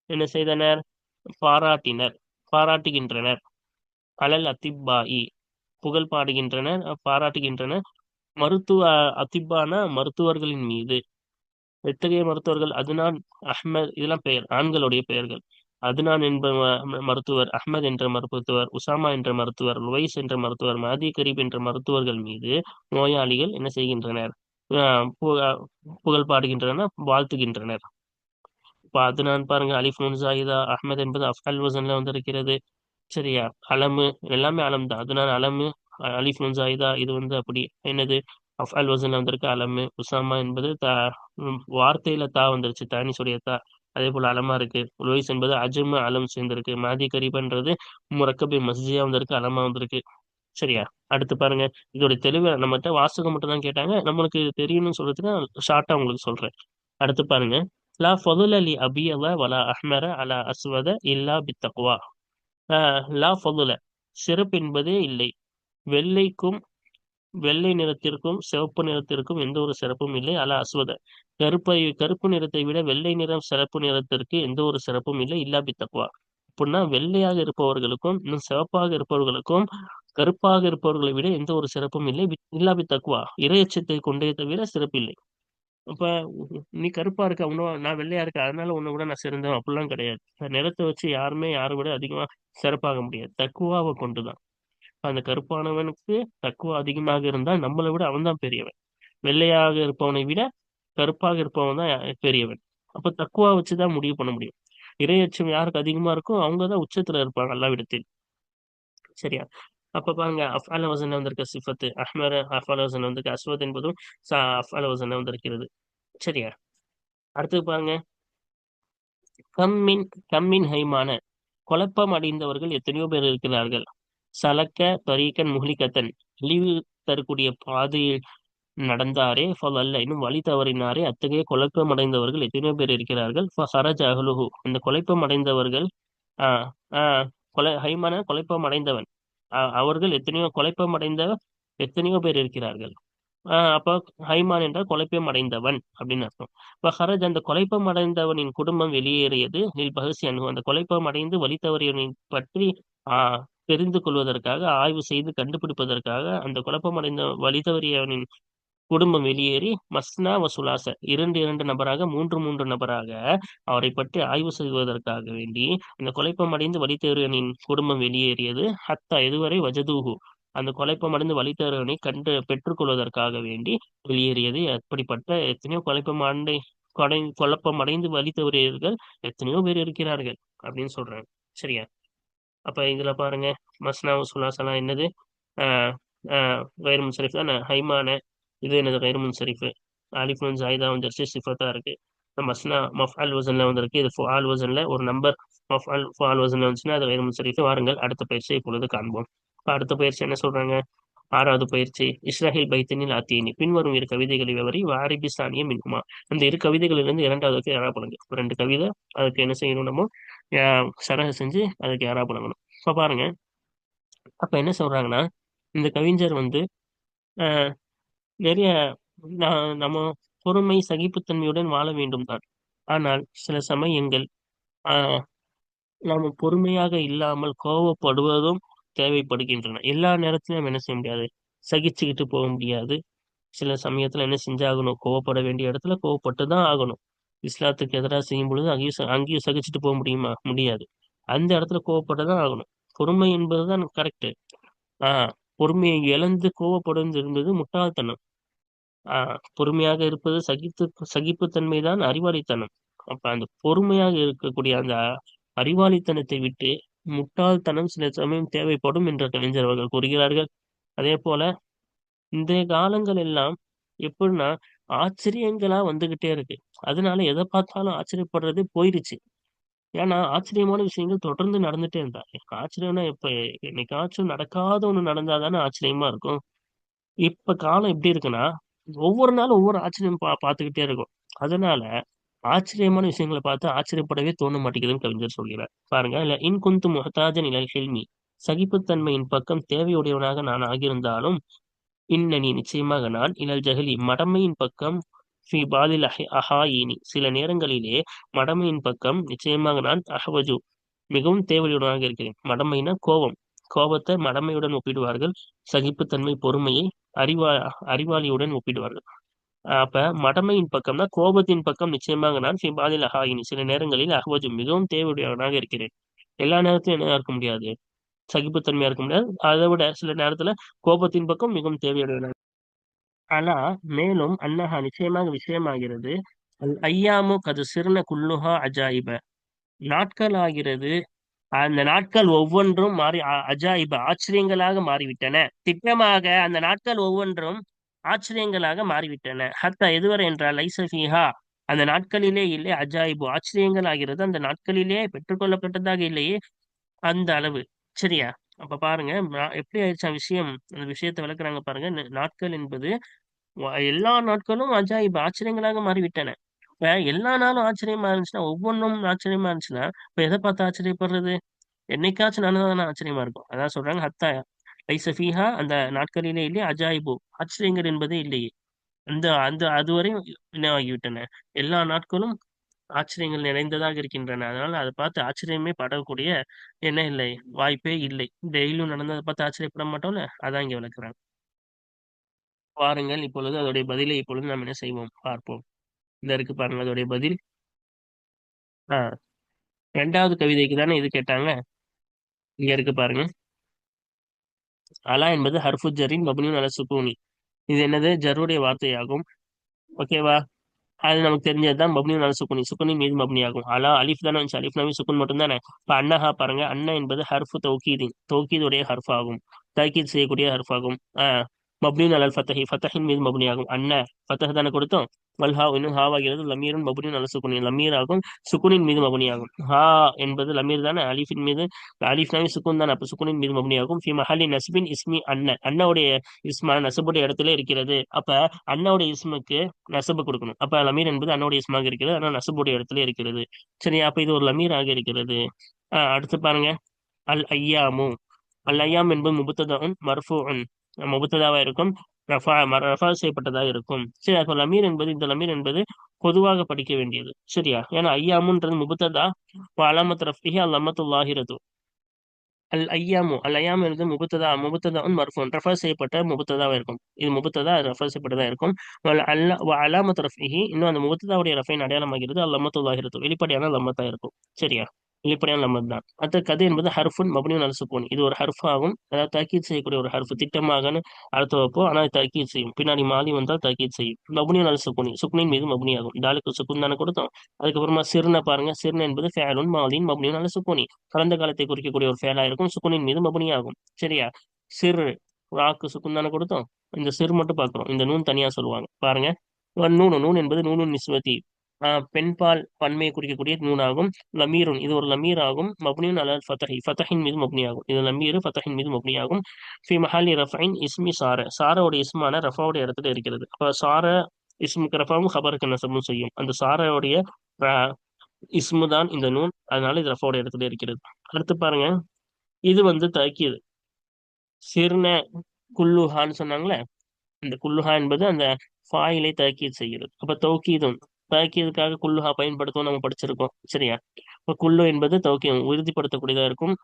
என்ன செய்தனர்? பாராட்டினர், பாராட்டுகின்றனர். அலல் அத்திப்பாஇ புகழ் பாடுகின்றனர், பாராட்டுகின்றனர். மருத்துவ அத்திப்பானா மருத்துவர்களின் மீது. எத்தகைய மருத்துவர்கள்? அதுனான், அஹ்மத், இதெல்லாம் பெயர், ஆண்களுடைய பெயர்கள். அதுனான் என்ற மருத்துவர், அஹ்மத் என்ற மருத்துவர், உசாமா என்ற மருத்துவர், லுவைஸ் என்ற மருத்துவர், மாதி கரீப் என்ற மருத்துவர்கள் மீது நோயாளிகள் என்ன செய்கின்றனர்? புகழ் பாடுகின்றனர், வாழ்த்துகின்றனர். இப்ப அதுனான் பாருங்க, அலிஃப் நூன் ஜாயிதா, அஹ்மத் என்பது அஃஅல் வஸன்ல வந்திருக்கிறது. சரியா? அலமு எல்லாமே அலம் தான். அதனால அலமு, அலிஃப் நூன் ஜாயிதா, இது அப்படி என்னது அஃஅல் வஸன்ல வந்திருக்கு அலமு. உசாமா என்பது வார்த்தையில தா வந்துருச்சு, தானிசுடைய தா. அதே போல அலமா இருக்கு. லோயிஸ் என்பது அஜ்மு அலம் சேர்ந்திருக்கு. மாதி கரீபன்றது முரக்கபி மஸ்ஜியா வந்திருக்கு, அலமா வந்திருக்கு. சரியா? அடுத்து பாருங்க, இதோட தெளிவு நம்மகிட்ட வாசகம் மட்டும் தான் கேட்டாங்க, நம்மளுக்கு தெரியணும்னு சொல்றதுக்கு ஷார்ட்டா உங்களுக்கு சொல்றேன். அடுத்து பாருங்க, லா ஃபதுல லி அபியல வலா அஹ்மர அலா அஸ்வத இல்லா பித்தக்வா. லா ஃபதுல சிறப்பு என்பதே இல்லை. வெள்ளைக்கும் வெள்ளை நிறத்திற்கும் சிவப்பு நிறத்திற்கும் எந்த ஒரு சிறப்பும் இல்லை. அலா அஸ்வத கருப்பு நிறத்தை விட வெள்ளை நிறம் சிறப்பு நிறத்திற்கு எந்த ஒரு சிறப்பும் இல்லை. இல்லா பித்தக்வா அப்படின்னா வெள்ளையாக இருப்பவர்களுக்கும் இன்னும் சிவப்பாக இருப்பவர்களுக்கும் கருப்பாக இருப்பவர்களை விட எந்த ஒரு சிறப்பும் இல்லை. இல்லா பித்தக்வா இறையச்சத்தை கொண்டே தவிர சிறப்பு இல்லை. அப்ப நீ கருப்பா இருக்க, உன்ன நான் வெள்ளையா இருக்கேன், அதனால உன்னை விட நான் சிறந்தவன் அப்படிலாம் கிடையாது. நிறத்தை வச்சு யாருமே யாரை விட அதிகமா சிறப்பாக முடியாது. தக்குவாவை கொண்டுதான். அந்த கருப்பானவனுக்கு தக்குவா அதிகமாக இருந்தால் நம்மளை விட அவன் தான் பெரியவன். வெள்ளையாக இருப்பவனை விட கருப்பாக இருப்பவன் தான் பெரியவன். அப்ப தக்குவா வச்சுதான் முடிவு பண்ண முடியும். இரையச்சம் யாருக்கு அதிகமா இருக்கோ அவங்கதான் உச்சத்துல இருப்பாங்க அல்லாவிடத்தில். சரியா? அப்ப பாருங்க, அஃஅல வஸன்ல வந்திருக்க சிஃபத்து அஹ்மர, அஃஅல வஸன்ல வந்திருக்க அஸ்வத் என்பதும் அஃஅல வஸன்ல வந்திருக்கிறது. சரியா? அடுத்து பாருங்க, கம்மின் கம்மின் ஹைமான குழப்பம் அடைந்தவர்கள் எத்தனையோ பேர் இருக்கிறார்கள். சலக்க தரீக்கன் முஹ்லிகத்தன் அழிவு தரக்கூடிய பாதையில் நடந்தாரே அல்ல இன்னும் வழி தவறினாரே, அத்தகைய குழப்பம் அடைந்தவர்கள் எத்தனையோ பேர் இருக்கிறார்கள். ஃபஹரஜ அஹ்லுஹு அந்த குழப்பம் அடைந்தவர்கள் ஆஹ் ஆஹ் ஹைமான குழப்பம் அடைந்தவன், அவர்கள் எத்தனையோ குழப்பம் அடைந்த எத்தனையோ பேர் இருக்கிறார்கள். அப்ப ஹைமான் என்றால் குழப்பம் அடைந்தவன் அப்படின்னு அர்த்தம். இப்ப ஹரஜ் அந்த குழப்பம் அடைந்தவனின் குடும்பம் வெளியேறியது பகசி அனு அந்த குழப்பம் அடைந்து வழி தவறியவனை பற்றி ஆஹ் தெரிந்து கொள்வதற்காக, ஆய்வு செய்து கண்டுபிடிப்பதற்காக அந்த குழப்பம் அடைந்த வழி தவறியவனின் குடும்பம் வெளியேறி மஸ்னா வசுலாச இரண்டு இரண்டு நபராக, மூன்று மூன்று நபராக அவரை பற்றி ஆய்வு செய்வதற்காக வேண்டி அந்த குழப்பம் அடைந்து வழி தேர்வனின் குடும்பம் வெளியேறியது. ஹத்தா எதுவரை வஜதூஹு அந்த குழப்பம் அடைந்து வழி தேர்வனை கண்டு பெற்றுக்கொள்வதற்காக வேண்டி வெளியேறியது. அப்படிப்பட்ட எத்தனையோ குழப்பம் அடைந்து வழி தவறியவர்கள் எத்தனையோ பேர் இருக்கிறார்கள் அப்படின்னு சொல்றாங்க. சரியா? அப்ப இதுல பாருங்க, மஸ்னா சுலாசலாம் என்னது? ஆஹ் ஆஹ் கைர் முன்சரிஃப் தான் ஹைமான. இது என்னது? கைர் முன்சரிஃப். அலிஃபுன் ஜாயிதா வந்துருச்சு, சிஃபத்தா இருக்கு. மஸ்னா மஃஅல் வஸன்ல வந்திருக்கு. இது ஃபுஆல் வஸன்ல ஒரு நம்பர் மஃஅல் ஃபுஆல் வஸன்ல வந்துச்சுன்னா அது கைர் முன்சரிஃப். வாருங்கள் அடுத்த பயிற்சியை இப்பொழுது காண்போம். இப்ப அடுத்த பயிற்சி என்ன சொல்றாங்க? ஆறாவது பயிற்சி, இஸ்ராஹில் பைத்தினில் ஆத்தீனி பின்வரும் இரு கவிதைகளை விவரி வாரிபி சானிய மின்குமா. அந்த இரு கவிதைகளிலிருந்து இரண்டாவதுக்கு யாரா பண்ணுங்க. ரெண்டு கவிதை, அதுக்கு என்ன செய்யணும்? நம்ம சரக செஞ்சு அதுக்கு யாரா பண்ணணும். இப்ப பாருங்க, அப்ப என்ன சொல்றாங்கன்னா, இந்த கவிஞர் ஆஹ் நிறைய நம்ம பொறுமை சகிப்புத்தன்மையுடன் வாழ வேண்டும் தான். ஆனால் சில சமயங்கள் ஆஹ் நாம பொறுமையாக இல்லாமல் கோவப்படுவதும் தேவைப்படுகின்றன. எல்லா நேரத்திலும் நம்ம என்ன செய்ய முடியாது, சகிச்சுக்கிட்டு போக முடியாது. சில சமயத்துல என்ன செஞ்சாகணும்? கோவப்பட வேண்டிய இடத்துல கோவப்பட்டு தான் ஆகணும். இஸ்லாத்துக்கு எதிராக செய்யும் பொழுது அங்கேயும் சகிச்சுட்டு போக முடியுமா? முடியாது. அந்த இடத்துல கோவப்பட்டு தான் ஆகணும். பொறுமை என்பதுதான் கரெக்ட். ஆஹ் பொறுமையை இழந்து கோவப்படுவது என்பது முட்டாள்தனம். பொறுமையாக இருப்பது சகிப்புத்தன்மை தான் அறிவாளித்தனம். அப்ப அந்த பொறுமையாக இருக்கக்கூடிய அந்த அறிவாளித்தனத்தை விட்டு முட்டாள்தனம் சில சமயம் தேவைப்படும் என்று கலைஞர் அவர்கள் கூறுகிறார்கள். அதே போல இன்றைய காலங்கள் எல்லாம் எப்படின்னா ஆச்சரியங்களா வந்துகிட்டே இருக்கு. அதனால எதை பார்த்தாலும் ஆச்சரியப்படுறது போயிருச்சு. ஏன்னா ஆச்சரியமான விஷயங்கள் தொடர்ந்து நடந்துட்டே இருந்தா ஆச்சரியம்னா இப்ப என்னைக்காச்சும் நடக்காத ஒண்ணு நடந்தாதானே ஆச்சரியமா இருக்கும். இப்ப காலம் எப்படி இருக்குன்னா ஒவ்வொரு நாளும் ஒவ்வொரு ஆச்சரியம் பார்த்துக்கிட்டே இருக்கும். அதனால ஆச்சரியமான விஷயங்கள பார்த்து ஆச்சரியப்படவே தோண மாட்டேங்குதுன்னு கவிஞர் சொல்கிறார். பாருங்க, இல்ல இன் குன்து முஹ்தாஜன் இலல் ஹில்மி, சகிப்புத்தன்மையின் பக்கம் தேவையுடையவனாக நான் ஆகியிருந்தாலும், இன்னனி நிச்சயமாக நான், இலல் ஜஹலி மடமையின் பக்கம், ஃபி பாலில் அஹாயினி சில நேரங்களிலே மடமையின் பக்கம் நிச்சயமாக நான், அஹ்வஜு மிகவும் தேவையுடையவனாக இருக்கிறேன். மடமைனா கோபம். கோபத்தை மடமையுடன் ஒப்பிடுவார்கள். சகிப்புத்தன்மை, பொறுமையை அறிவா அறிவாளியுடன் ஒப்பிடுவார்கள். அப்ப மடமையின் பக்கம்னா கோபத்தின் பக்கம் நிச்சயமாக நான், ஃபி பாலில் அஹாயினி சில நேரங்களில் அஹ்வஜு மிகவும் தேவையுடையவனாக இருக்கிறேன். எல்லா நேரத்திலும் என்ன இருக்க முடியாது, சகிப்புத்தன்மையா இருக்க முடியாது. அதை விட சில நேரத்துல கோபத்தின் பக்கம் மிகவும் தேவையுடையவனாக. ஆனா மேலும் அன்னஹா நிச்சயமாக விஷயமாகிறது, அல் ஐயாமு கது சிறுன குல்லுஹா அஜாயிப, நாட்கள் ஆகிறது, அந்த நாட்கள் ஒவ்வொன்றும் மாறி அஜாயிப ஆச்சரியங்களாக மாறிவிட்டன. திட்டமாக அந்த நாட்கள் ஒவ்வொன்றும் ஆச்சரியங்களாக மாறிவிட்டன. ஹத்தா எதுவரை என்றால் லைஸ ஃபீஹா அந்த நாட்களிலே இல்லை அஜாயிபு ஆச்சரியங்கள் ஆகிறது அந்த நாட்களிலே பெற்றுக்கொள்ளப்பட்டதாக இல்லையே அந்த அளவு. சரியா? அப்ப பாருங்க, எப்படி ஆயிடுச்சா விஷயம், அந்த விஷயத்தை விளக்குறாங்க பாருங்க. நாட்கள் என்பது எல்லா நாட்களும் அஜாயிப் ஆச்சரியங்களாக மாறிவிட்டன. இப்ப எல்லா நாளும் ஆச்சரியமா இருந்துச்சுன்னா, ஒவ்வொன்றும் ஆச்சரியமா இருந்துச்சுன்னா, இப்ப எதை பார்த்து ஆச்சரியப்படுறது? என்னைக்காச்சும் நடந்ததானே ஆச்சரியமா இருக்கும். அதான் சொல்றாங்க, ஹத்தா லைஸ ஃபீஹா அந்த நாட்களிலே இல்லையே அஜாயிபு ஆச்சரியங்கள் என்பதே இல்லையே. அந்த அந்த அதுவரையும் என்ன ஆகிவிட்டன. எல்லா நாட்களும் ஆச்சரியங்கள் நிறைந்ததாக இருக்கின்றன. அதனால அதை பார்த்து ஆச்சரியமே படக்கூடிய என்ன இல்லை, வாய்ப்பே இல்லை. டெய்லியும் நடந்ததை பார்த்து ஆச்சரியப்பட மாட்டோம்ல, அதான் இங்க விளக்குறாங்க. பாருங்கள், இப்பொழுது அதோடைய பதிலை இப்பொழுது நாம் என்ன செய்வோம் பார்ப்போம். இந்த இருக்கு பாருங்க அதோடைய பதில். ஆஹ் 2வது கவிதைக்கு தானே இது கேட்டாங்க. இங்க இருக்கு பாருங்க. அலா என்பது ஹர்ஃபு ஜரின் மப்னியுன் அலா சுக்கூனி. இது என்னது, ஜர்ருடைய வார்த்தையாகும். ஓகேவா? அது நமக்கு தெரிஞ்சதுதான். மப்னியுன் அலா சுக்குனி, சுக்குனின் மீது மப்னி ஆகும். அலா அலிஃப் தானே வந்துச்சு, அலிஃப்னாவே சுக்குன் மட்டும் தானே. இப்ப அன்னஹா பாருங்க, அன்ன என்பது ஹர்ஃபு தௌகீதின், தௌகீதுடைய ஹர்ஃப் ஆகும், தக்கீத் செய்யக்கூடிய ஹர்ஃப் ஆகும். மப்னியுன் அலல் ஃபத்தஹி, ஃபத்தஹின் மீது மப்னி ஆகும். அன்ன ஃபத்தஹ் தானே கொடுத்தோம். வல் ஹா இன்னும் ஹாவாகிறது, லமீருன் மப்னியுன் அலல் சுக்குனி, லமீர் ஆகும், சுக்குனின் மீது மப்னி ஆகும். ஹா என்பது லமீர் தானே, அலிஃபின் மீது, அலிஃப்னாவே சுக்குன் தானே, அப்ப சுக்குனின் மீது மப்னி ஆகும். ஃபி மஹல்லி நஸ்பின் இஸ்மி அன்ன, அன்னவுடைய இஸ்மா நசபுடைய இடத்துல இருக்கிறது. அப்ப அன்னவுடைய இஸ்முக்கு நசபு கொடுக்கணும். அப்ப லமீர் என்பது அன்னோடைய இஸ்மாக இருக்கிறது, ஆனால் நசபுடைய இடத்துல இருக்கிறது. சரி, அப்ப இது ஒரு லமீர் ஆக இருக்கிறது. அடுத்து பாருங்க, அல் ஐயாமு, அல் ஐயாம் என்பது முபத்ததாஉன் மர்ஃபூஉன், முபத்ததாவா இருக்கும், ரஃபா செய்யப்பட்டதாக இருக்கும். சரி, அப்ப லமீர் என்பது, இந்த லமீர் என்பது பொதுவாக படிக்க வேண்டியது. சரியா? ஏன்னா ஐயாமுன்றது முபத்ததா, அலாமத் ரஃபிஹி அல் லம்மத்துல்லாஹிரது. அல் ஐயாமு, அல் ஐயாம் என்பது முபத்ததாஉன் மர்ஃபூன், ரஃபா செய்யப்பட்ட முபத்ததாவா இருக்கும். இது முபத்ததா, ரஃபா செய்யப்பட்டதா இருக்கும். அலாமத் ரஃபிஹி, இன்னும் அந்த முபத்ததாவுடைய ரஃபைன் அடையாளமாகிறது அல் லம்மத்துல்லாஹிரது, வெளிப்படையான லம்மத்தா இருக்கும். சரியா? வெளிப்படையான லம்மத் தான். அடுத்த கது என்பது ஹர்ஃபுன் மப்னியுன் அலா சுக்கூன், இது ஒரு ஹர்ஃப் ஆகும். அதாவது தக்கீத் செய்யக்கூடிய ஒரு ஹர்ஃப், திட்டமாகன்னு அர்த்தம் வைப்போம். ஆனால் தக்கீத் செய்யும், பின்னாடி மாலி வந்தால் தக்கீத் செய்யும். மப்னியுன் அலா சுக்கூனி, சுக்குனின் மீது மப்னி ஆகும். டாலுக்கு சுக்குன் தானே கொடுத்தோம். அதுக்கப்புறமா சிறுன பாருங்க, சிறுன என்பது ஃபேலுன் மாலின் மப்னியுன் அலா சுக்கூனி, கடந்த காலத்தை குறிக்கக்கூடிய ஒரு ஃபேலா இருக்கும், சுக்குனின் மீது மப்னி ஆகும். சரியா? சிறு, ராக்கு சுக்குன் தானே கொடுத்தோம். இந்த சிறு மட்டும் பார்க்கிறோம், இந்த நூன் தனியா சொல்லுவாங்க பாருங்க. நூன், நூன் என்பது நூனுன் நிஸ்வதி, பெண்பால் பன்மையை குறிக்கக்கூடிய நூன் ஆகும். லமீருன், இது ஒரு லமீர் ஆகும். மப்னியுன் அலல் ஃபதஹி, ஃபதஹின் மீது மப்னி ஆகும். இது லமீர், ஃபதஹின் மீது மப்னி ஆகும். ஃபி மஹல்லி ரஃபைன் இஸ்மி சார, சாரோடைய இஸ்மான ரஃபாவுடைய இடத்துல இருக்கிறது. அப்ப சார இஸ்முக்கு ரஃபாவும் ஹபருக்கு நசபும் செய்யும். அந்த சாரோடைய இஸ்மு தான் இந்த நூன், அதனால இது ரஃபாவுடைய இடத்துல இருக்கிறது. அடுத்து பாருங்க, இது வந்து தக்கீது. சிறுன குல்லுஹான்னு சொன்னாங்களே, இந்த குல்லுஹா என்பது அந்த ஃபாயிலை தக்கீத் செய்கிறது. அப்ப தௌகீதுன், தக்கீதுக்காக குல்லுஹா பயன்படுத்தும் நம்ம படிச்சிருக்கோம். சரியா? இப்ப குல்லு என்பது தௌகீத் உறுதிப்படுத்தக்கூடியதா இருக்கும்,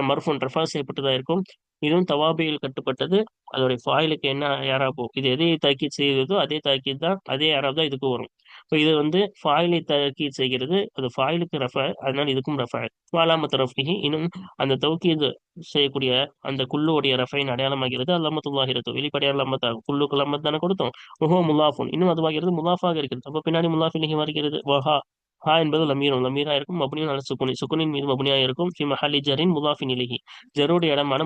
மர்ஃபூன் ரஃபா செய்யப்பட்டதா இருக்கும். இதுவும் தவாபியில் கட்டுப்பட்டது. அதோடைய ஃபாயிலுக்கு என்ன யாராபோ, இது எதை தாக்கீத் செய்கிறதோ அதே தாக்கீத் தான், அதே யாராப் தான் இதுக்கு வரும். இப்போ இது வந்து ஃபாயிலை தாக்கீத் செய்கிறது, அது ஃபாயிலுக்கு ரஃபா, அதனால இதுக்கும் ரஃபா. வாலாமத் ரஃபிஹி, இன்னும் அந்த தௌகீது செய்யக்கூடிய அந்த குல்லுடைய ரஃபைன் அடையாளமாகிறது அல்லமத்துல்லாஹிரத்து, வெளிப்படையான லம்மத்தாகும். குல்லுக்கு லம்மத் தானே கொடுத்தோம். முஹோ முலாஃபுன், இன்னும் அதுவாகிறது முலாஃபாக இருக்கிறது. அப்போ பின்னாடி முலாஃபிலிஹி வருகிறது. வஹா, ஹா என்பது லமீரும், லமீரா இருக்கும். மப்னியுன் அலா சுக்குனி, சுக்குனின் மீது மப்னியா இருக்கும். ஃபி மஹல்லி ஜரின் முலாஃபின் இலைஹி, ஜருடைய இடமான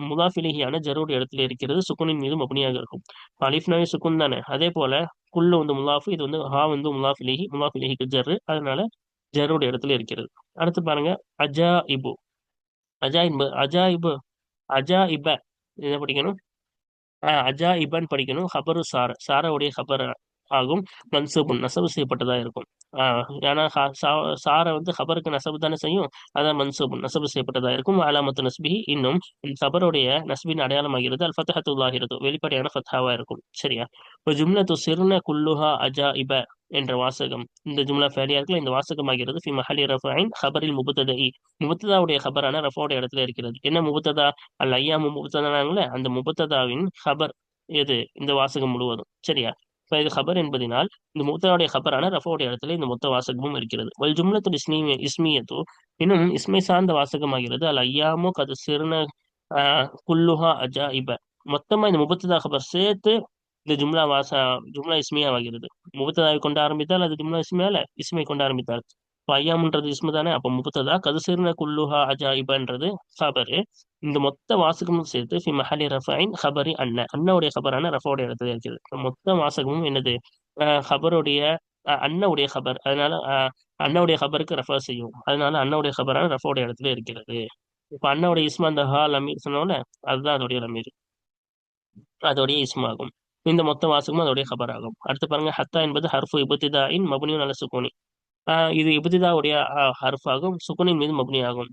முலாஃபிலிஹியான ஜருடைய இடத்துல இருக்கிறது. சுக்குனின் மீது மப்னியாக இருக்கும். அலிஃப்னாவே சுக்குன் தானே. அதே போல குல்லு வந்து முலாஃபு, இது வந்து ஹா வந்து முலாஃபிலிஹி, முலாஃபிலிஹிக்கு ஜர்ரு, அதனால ஜருடைய இடத்துல இருக்கிறது. அடுத்து பாருங்க, அஜா இபு, அஜா என்பது அஜா இபு, அஜா இப, இதை படிக்கணும். அஜா இபன் படிக்கணும். ஹபரு சார, சாரவுடைய ஹபர் ஆகும். மன்சூபுன் நசபு செய்யப்பட்டதா இருக்கும். ஏன்னா சார வந்து ஹபருக்கு நசபு தானே செய்யும். அதான் மன்சூபுன் நசபு செய்யப்பட்டதா இருக்கும். அலாமத்து நஸ்பிஹி இன்னும் ஹபருடைய நஸ்பின் அடையாளமாகிறது அல் ஃபத்ஹத்து லாஹிரத்து வெளிப்படையான ஃபத்ஹாவா இருக்கும். சரியா? இப்போ ஜும்லத்து சிர்ன குல்லுஹா அஜாஇப என்ற வாசகம் இந்த ஜும்லா ஃபேலியா இருக்குல்ல இந்த வாசகமாகிறது ஃபி மஹலி ரஃபைன் ஹபரில் முபத்ததஇ முபத்ததாவுடைய ஹபரான ரஃபோடைய இடத்துல இருக்கிறது. என்ன முபத்ததா அல் ஐயாமு முபத்ததாங்களே அந்த முபத்ததாவின் ஹபர் எது இந்த வாசகம் முழுவதும். சரியா? இப்ப இது ஹபர் என்பதனால் இந்த முபத்ததாவுடைய ஹபரான ரஃபோடைய இடத்துல இந்த மொத்த வாசகமும் இருக்கிறது. வல் ஜும்லத்து இஸ்மியத்து இன்னும் இஸ்மை சார்ந்த வாசகமாகிறது அல் ஐயாமு கது சிறுன குல்லுஹா அஜாஇப மொத்தமா இந்த முபத்ததா ஹபர் சேர்த்து இந்த ஜும்லா இஸ்மியாவாகிறது. முபத்ததாவை கொண்டு ஆரம்பித்தால் அது ஜும்லா இஸ்மை கொண்டு ஆரம்பித்தால் இப்போ ஐயாமுன்றது இஸ்மு தானே. அப்போ முபத்ததா கதுசிர்ன குல்லுஹா அஜாஇபன்றது ஹபரு. இந்த மொத்த வாசகமும் சேர்த்து ஃபி மஹலி ரஃபைன் ஹபரி அண்ணவுடைய ஹபரான ரஃபோடைய இடத்துல இருக்கிறது. மொத்த வாசகமும் என்னது? ஹபருடைய அண்ணவுடைய ஹபர். அதனால அண்ணவுடைய ஹபருக்கு ரெஃபர் செய்யும். அதனால அண்ணவுடைய ஹபரான ரஃபோடைய இடத்துல இருக்கிறது. இப்ப அண்ணவுடைய இஸ்மா அந்த ஹா லமீர் சொன்னோம்ல அதுதான் அதோடைய லமீர், அதோடைய இஸ்மாகும். இந்த மொத்த வாசகமும் அதோடைய ஹபர் ஆகும். அடுத்து பாருங்க ஹத்தா என்பது ஹர்ஃபு இபுத்திதாயின் மபுனியும் நல்ல சுக்குனி. இது இபுத்திதாவுடைய ஹர்ஃப் ஆகும், சுக்குனின் மீது மபுனி ஆகும்.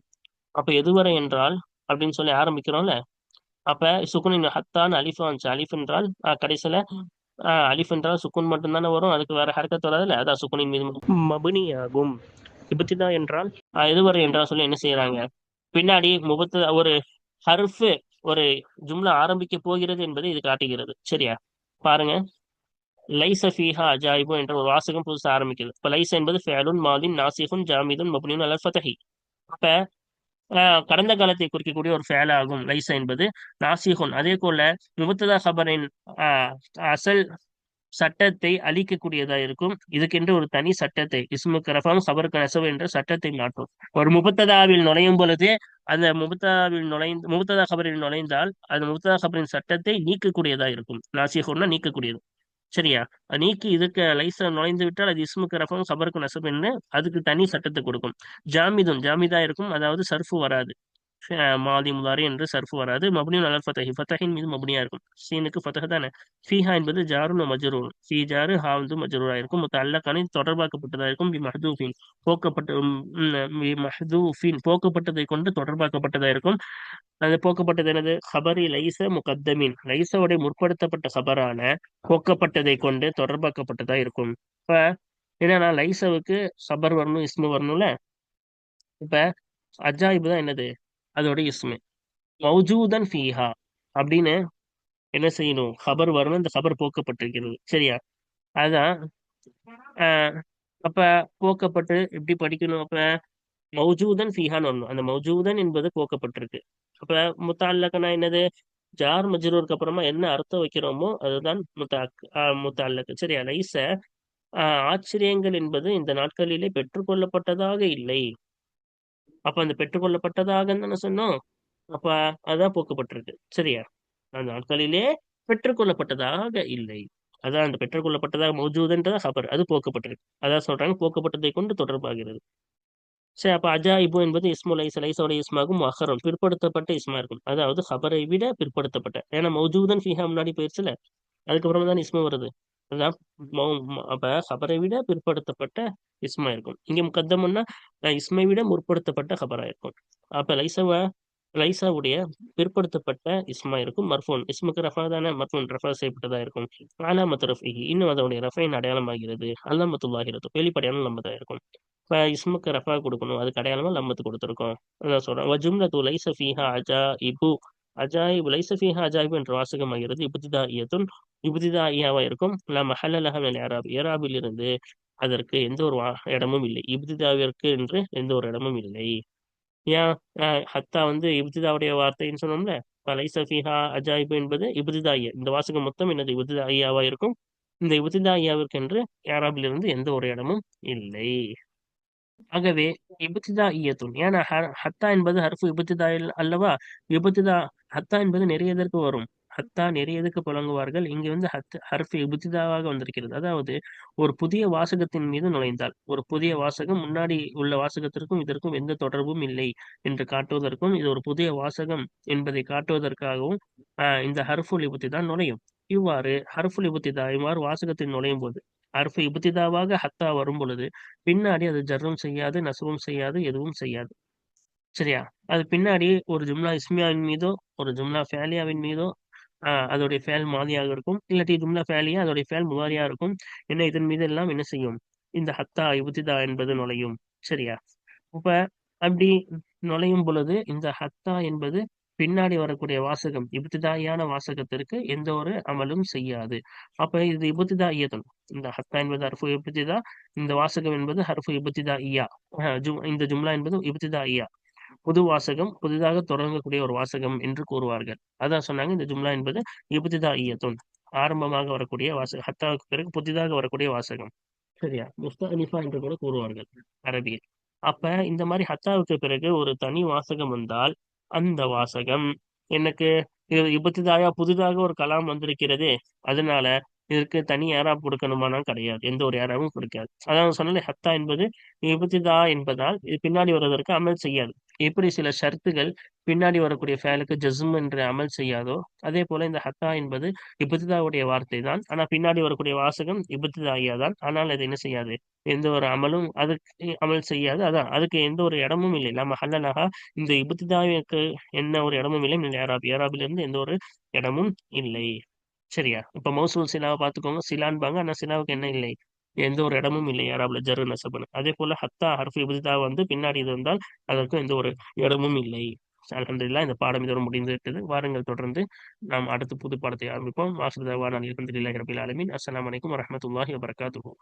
அப்ப எதுவரை என்றால் அப்படின்னு சொல்லி ஆரம்பிக்கிறோம்ல, அப்ப சுக்குனின் ஹத்தான்னு அலிஃப் வந்துச்சு. அலிஃப் என்றால் கடைசியில அலிஃப் என்றால் சுக்குன் மட்டும்தானே வரும், அதுக்கு வேற ஹர்க்கத் வராதுல்ல, அதான் சுக்குனின் மீது மபுனி ஆகும். இபுத்திதா என்றால் எதுவரை என்றால் சொல்லி என்ன செய்யறாங்க, பின்னாடி ஒரு ஹர்ஃபு ஒரு ஜும்லா ஆரம்பிக்க போகிறது என்பதை இது காட்டுகிறது. சரியா? பாருங்க, லைஸ ஃபீஹா அஜாயிபு என்ற ஒரு வாசகம் புதுசா ஆரம்பிக்குது. இப்ப லைஸ் என்பது ஃபேலுன் மாலின் நாசிஃபுன் ஜாமிதுன் மப்னியுன் அலல் ஃபதஹி. அப்ப கடந்த காலத்தை குறிக்கக்கூடிய ஒரு ஃபேல் ஆகும் லைஸ என்பது. நாசிஹுன் அதே போல முபத்ததா ஹபரின் அசல் சட்டத்தை அழிக்கக்கூடியதா இருக்கும். இதுக்கென்று ஒரு தனி சட்டத்தை இஸ்முக்கு ரஃபம் ஹபருக்கு நசவு என்ற சட்டத்தை மாற்றும். ஒரு முபத்ததாவில் நுழையும் பொழுது அந்த முபத்ததா ஹபரில் நுழைந்தால் அந்த முபத்ததா ஹபரின் சட்டத்தை நீக்கக்கூடியதா இருக்கும். நாசிஹுன்னா நீக்கக்கூடியது. சரியா? நீக்கி இதுக்கு லைசா நுழைந்து விட்டால் அது இஸ்முக்கு ரஃபம் ஹபருக்கு நசப் என்று அதுக்கு தனி சட்டத்தை கொடுக்கும். ஜாமிதா இருக்கும், அதாவது சர்ஃபு வராது. மாதி முதாரி என்று சர்ஃபு வராது. மப்னியுன் அலல் ஃபதஹி ஃபதஹின் மீது மப்னியா இருக்கும். சீனுக்கு ஃபதஹ் தானே. ஃபீஹா என்பது ஜாருன் மஜ்ரூர். ஃபீ ஜாரு ஹா வந்து மஜ்ரூரா இருக்கும். முத்தஅல்லகான தொடர்பாக்கப்பட்டதா இருக்கும். பி மஹ்தூஃபின் போக்கப்பட்டதை கொண்டு தொடர்பாக்கப்பட்டதா இருக்கும். அது போக்கப்பட்டது என்னது? ஹபரி லைச முகத்தமின் லைசோடைய முற்படுத்தப்பட்ட ஹபரான போக்கப்பட்டதை கொண்டு தொடர்பாக்கப்பட்டதா இருக்கும். இப்ப என்னன்னா லைசவுக்கு ஹபர் வரணும் இஸ்மு வரணும்ல. இப்ப அஜாயிபு தான் என்னது? அதோட இஸ்மு. மௌஜூதன் ஃபீஹா அப்படின்னு என்ன செய்யணும்? ஹபர் வரணும், இந்த ஹபர் போக்கப்பட்டிருக்கிறது. சரியா? அதான் அப்ப போக்கப்பட்டு எப்படி படிக்கணும்? அப்ப மௌஜூதன் ஃபீஹான்னு வரணும். அந்த மௌஜூதன் என்பது போக்கப்பட்டிருக்கு. அப்ப முத்தஅல்லகனா என்னது? ஜார் மஜ்ரூருக்கு அப்புறமா என்ன அர்த்தம் வைக்கிறோமோ அதுதான் முத்தஅல்லக். சரியா? லைஸ ஆச்சரியங்கள் என்பது இந்த நாட்களிலே பெற்றுக்கொள்ளப்பட்டதாக இல்லை. அப்ப அந்த பெற்றுக்கொள்ளப்பட்டதாக தானே சொன்னோம். அப்ப அதான் போக்கப்பட்டிருக்கு. சரியா? அந்த நாட்களிலே பெற்றுக்கொள்ளப்பட்டதாக இல்லை. அதான் அந்த பெற்றுக்கொள்ளப்பட்டதாக மௌஜூதுன்றதா ஹபர், அது போக்கப்பட்டிருக்கு. அதான் சொல்றாங்க போக்கப்பட்டதை கொண்டு தொடர்பாகிறது. சரி, அப்ப அஜாயிபு என்பது இஸ்மு லைஸோட இஸ்மாகும் அஹரும் பிற்படுத்தப்பட்ட இஸ்மா இருக்கும். அதாவது ஹபரை விட பிற்படுத்தப்பட்ட. ஏன்னா மௌஜூதன் ஃபீஹா முன்னாடி போயிடுச்சுல, அதுக்கப்புறமா தான் இஸ்மு வருது. அதான் அப்ப ஹபரை விட பிற்படுத்தப்பட்ட இஸ்மா இருக்கும். இங்க முக்கத்தம்னா இஸ்மை விட முற்படுத்தப்பட்ட ஹபரா இருக்கும். அப்ப லைசாவுடைய பிற்படுத்தப்பட்ட இஸ்மா இருக்கும். மர்ஃபூன் இஸ்முக்கு ரஃபா தானே, மர்ஃபூன் ரஃபா செய்யப்பட்டதா இருக்கும். அலாமத்து ரஃபிஹி இன்னும் அதோடைய ரஃபைன் அடையாளமாகிறது. அல்லாமத்துல்லாஹிரத்து வெளிப்படையான லம்மதா இருக்கும். இப்ப இஸ்முக்கு ரஃபா கொடுக்கணும், அதுக்கு அடையாளமா லம்மத்து கொடுத்துருக்கோம். அதான் சொல்றேன். வஜும்லத்து லைஸ ஃபீஹா அஜாயிபு அஜாயிபு லைஸ ஃபீஹா அஜாயிபு என்ற வாசகமாகிறது இப்திதாயியாவா இருக்கும். லா மஹல்ல லஹா மினல் இஅராப் இஅராபில் இருந்து அதற்கு எந்த ஒரு இடமும் இல்லை. இப்திதாவிற்கு என்று எந்த ஒரு இடமும் இல்லை. ஏன் ஹத்தா வந்து இப்திதாவுடைய வார்த்தைன்னு சொன்னோம்ல. லைஸ ஃபீஹா அஜாயிபு என்பது இப்திதாயியா. இந்த வாசகம் மொத்தம் என்னது? இப்திதாயியாவா இருக்கும். இந்த இப்திதாயியாவிற்கு என்று இஅராபில் இருந்து எந்த ஒரு இடமும் இல்லை. ஆகவே இபுத்திதாஇயத்துன் ஏன்னா ஹத்தா என்பது ஹர்ஃபு இபுத்திதா அல்லவா. இபுத்திதா ஹத்தா என்பது நிறைய எதற்கு வரும்? ஹத்தா நிறைய எதுக்கு புழங்குவார்கள். இங்க வந்து ஹர்ஃபு இபுத்திதாவாக வந்திருக்கிறது. அதாவது ஒரு புதிய வாசகத்தின் மீது நுழைந்தால், ஒரு புதிய வாசகம் முன்னாடி உள்ள வாசகத்திற்கும் இதற்கும் எந்த தொடர்பும் இல்லை என்று காட்டுவதற்கும், இது ஒரு புதிய வாசகம் என்பதை காட்டுவதற்காகவும் இந்த ஹர்ஃபுல் இபுத்திதா நுழையும். இவ்வாறு ஹர்ஃபுல் இப்திதா இவ்வாறு வாசகத்தில் நுழையும் போது ஹர்ஃபு இப்திதாவாக ஹத்தா வரும் பொழுது பின்னாடி அது ஜர்ரும் செய்யாது, நஸ்பும் செய்யாது, எதுவும் செய்யாது. சரியா? அது பின்னாடி ஒரு ஜும்லா இஸ்மியாவின் மீதோ, ஒரு ஜும்லா ஃபேலியாவின் மீதோ அதோடைய ஃபேல் மாதியாக இருக்கும். இல்லாட்டி ஜும்லா ஃபேலியா அதோடைய ஃபேல் முதாரியா இருக்கும். இதன் மீது எல்லாம் என்ன செய்யும்? இந்த ஹத்தா இப்திதா என்பது நுழையும். சரியா? அப்ப அப்படி நுழையும் பொழுது இந்த ஹத்தா என்பது பின்னாடி வரக்கூடிய வாசகம் இப்திதாயியான வாசகத்திற்கு எந்த ஒரு அமலும் செய்யாது. அப்ப இது இப்திதாயியத்துன். இந்த ஹத்தா என்பது ஹர்ஃபு இப்திதா. இந்த வாசகம் என்பது ஹர்ஃபு இப்திதாயியா. இந்த ஜும்லா என்பது இப்திதாயியா. புது வாசகம், புதிதாக தொடங்கக்கூடிய ஒரு வாசகம் என்று கூறுவார்கள். அதான் சொன்னாங்க இந்த ஜும்லா என்பது இப்திதாயியத்துன். ஆரம்பமாக வரக்கூடிய வாசகம். ஹத்தாவுக்கு பிறகு புதிதாக வரக்கூடிய வாசகம். சரியா? முஸ்தஅனிஃபா என்று கூட கூறுவார்கள் அரபியில். அப்ப இந்த மாரி ஹத்தாவுக்கு பிறகு ஒரு தனி வாசகம் வந்தால், அந்த வாசகம் எனக்கு இது இப்திதாயா புதிதாக ஒரு கலாம் வந்திருக்கிறதே, அதனால இதற்கு தனி இஅராப் கொடுக்கணுமானா கிடையாது. எந்த ஒரு இஅராபும் கொடுக்காது. அதான் சொன்னேன்ல ஹத்தா என்பது இப்திதா என்பதால் இது பின்னாடி வருவதற்கு அமல் செய்யாது. எப்படி சில ஷர்த்துகள் பின்னாடி வரக்கூடிய ஃபேலுக்கு ஜஸ்ம் என்று அமல் செய்யாதோ, அதே போல இந்த ஹத்தா என்பது இப்திதாவுடைய வார்த்தை தான். ஆனா பின்னாடி வரக்கூடிய வாசகம் இப்திதாயியா தான். ஆனால் அது என்ன செய்யாது? எந்த ஒரு அமலும் அதுக்கு அமல் செய்யாது. அதான் அதுக்கு எந்த ஒரு இடமும் இல்லை. லா மஹல்லலஹா இந்த இப்திதாவிற்கு என்ன ஒரு இடமும் இல்லை. மினல் இஅராப் இஅராபிலிருந்து எந்த ஒரு இடமும் இல்லை. சரியா? இப்ப மௌசூல் சிலாவ பார்த்துக்கோங்க. சிலான்பாங்க. ஆனா சிலாவுக்கு என்ன இல்லை? எந்த ஒரு இடமும் இல்லை இஅராப்ல ஜர், நஸ்ப்ன்னு. அதேபோல ஹத்தா ஹர்ஃப் இப்திதா வந்து பின்னாடி இது வந்தால் அதற்கு எந்த ஒரு இடமும் இல்லை. அல்ஹம்துலில்லாஹ் இந்த பாடம் இதோடு முடிந்து விட்டது. வாருங்கள் தொடர்ந்து நாம் அடுத்து புது பாடத்தை ஆரம்பிப்போம். வாஹிரு தஅவானா அனில் ஹம்துலில்லாஹி ரப்பில் ஆலமீன். அஸ்ஸலாமு அலைக்கும் வரஹ்மத்துல்லாஹி வபரகாத்துஹு.